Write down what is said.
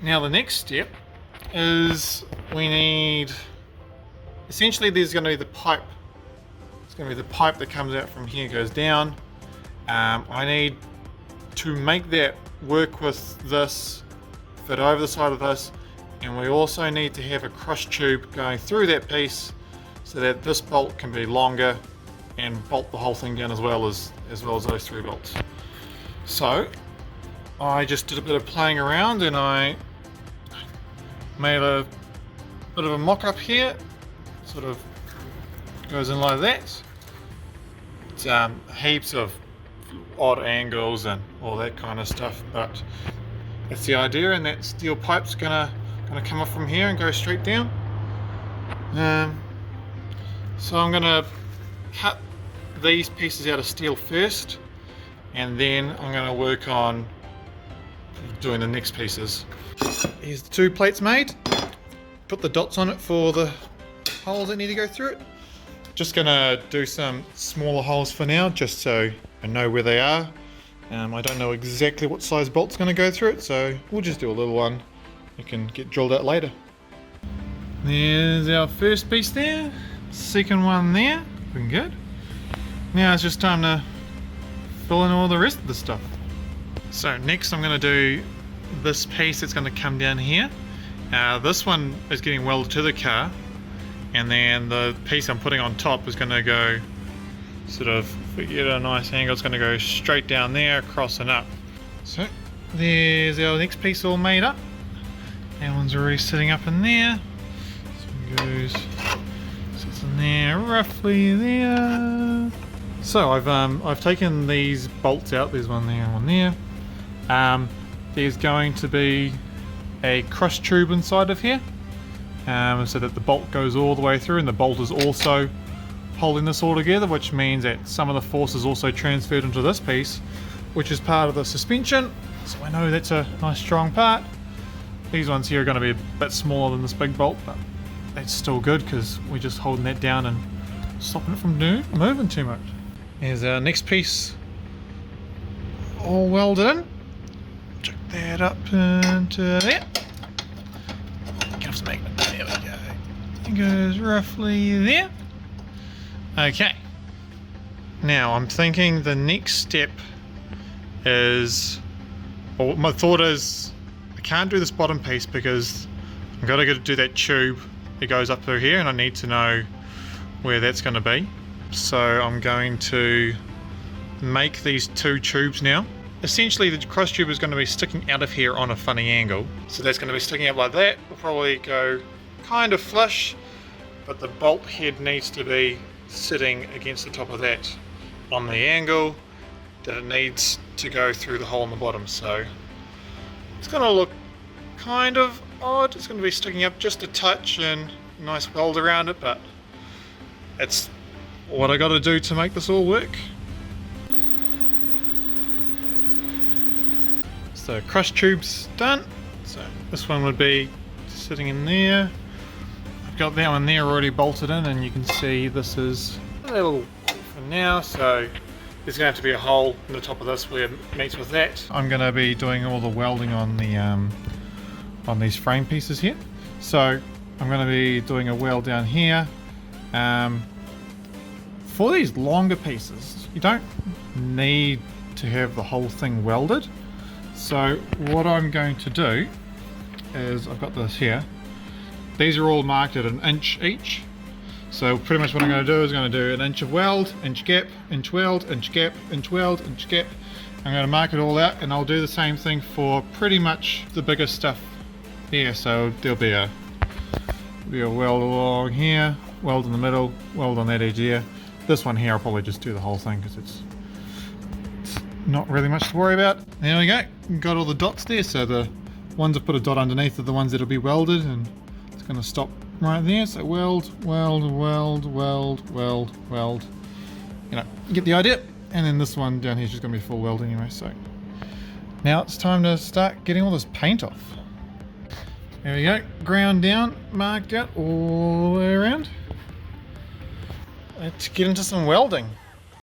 Now the next step is we need, essentially there's going to be the pipe. It's going to be the pipe that comes out from here, goes down. I need to make that work with this, fit over the side of this, and we also need to have a cross tube going through that piece so that this bolt can be longer and bolt the whole thing down as well as those 3 bolts. So I just did a bit of playing around and I made a bit of a mock-up here. Sort of goes in like that. It's heaps of odd angles and all that kind of stuff, but that's the idea, and that steel pipe's gonna come up from here and go straight down. So I'm gonna cut these pieces out of steel first, and then I'm gonna work on doing the next pieces. Here's the 2 plates made. Put the dots on it for the holes that need to go through it. Just gonna do some smaller holes for now, just so I know where they are. I don't know exactly what size bolt's gonna go through it, so we'll just do a little one. You can get drilled out later. There's our first piece there, second one there, looking good. Now it's just time to fill in all the rest of the stuff. So next I'm going to do this piece that's going to come down here. This one is getting welded to the car, and then the piece I'm putting on top is going to go sort of, if we get a nice angle, it's going to go straight down there, across and up. So there's our next piece all made up. That one's already sitting up in there. This one goes, sits in there, roughly there. So I've taken these bolts out. There's one there and one there. There's going to be a cross tube inside of here, so that the bolt goes all the way through, and the bolt is also holding this all together, which means that some of the force is also transferred into this piece, which is part of the suspension. So I know that's a nice strong part. These ones here are going to be a bit smaller than this big bolt, but that's still good because we're just holding that down and stopping it from moving too much. Here's our next piece all welded in. Check that up into there. Get off some magnet. There we go. It goes roughly there. Okay. Now I'm thinking the next step is, or my thought is, I can't do this bottom piece because I've got to go to do that tube that goes up through here, and I need to know where that's going to be. So I'm going to make these 2 tubes now. Essentially the cross tube is going to be sticking out of here on a funny angle. So that's going to be sticking up like that. We'll probably go kind of flush, but the bolt head needs to be sitting against the top of that on the angle that it needs to go through the hole in the bottom. So it's going to look kind of odd. It's going to be sticking up just a touch and nice weld around it, but it's what I got to do to make this all work. So cross tube's done. So this one would be sitting in there. I've got that one there already bolted in, and you can see this is a little for now. So there's going to have to be a hole in the top of this where it meets with that. I'm going to be doing all the welding on the on these frame pieces here. So I'm going to be doing a weld down here. For these longer pieces, you don't need to have the whole thing welded. So what I'm going to do is, I've got this here. These are all marked at 1 inch each. So pretty much what I'm going to do is going to do 1 inch of weld, inch gap, inch weld, inch gap, inch weld, inch gap. I'm going to mark it all out, and I'll do the same thing for pretty much the bigger stuff here. So there'll be a weld along here, weld in the middle, weld on that edge here. This one here I'll probably just do the whole thing because it's not really much to worry about. There we go, got all the dots there. So the ones I put a dot underneath are the ones that'll be welded, and it's going to stop right there. So weld, weld, weld, weld, weld, weld. You know, you get the idea. And then this one down here is just going to be full weld anyway. So now it's time to start getting all this paint off. There we go, ground down, marked out all the way around. Let's get into some welding.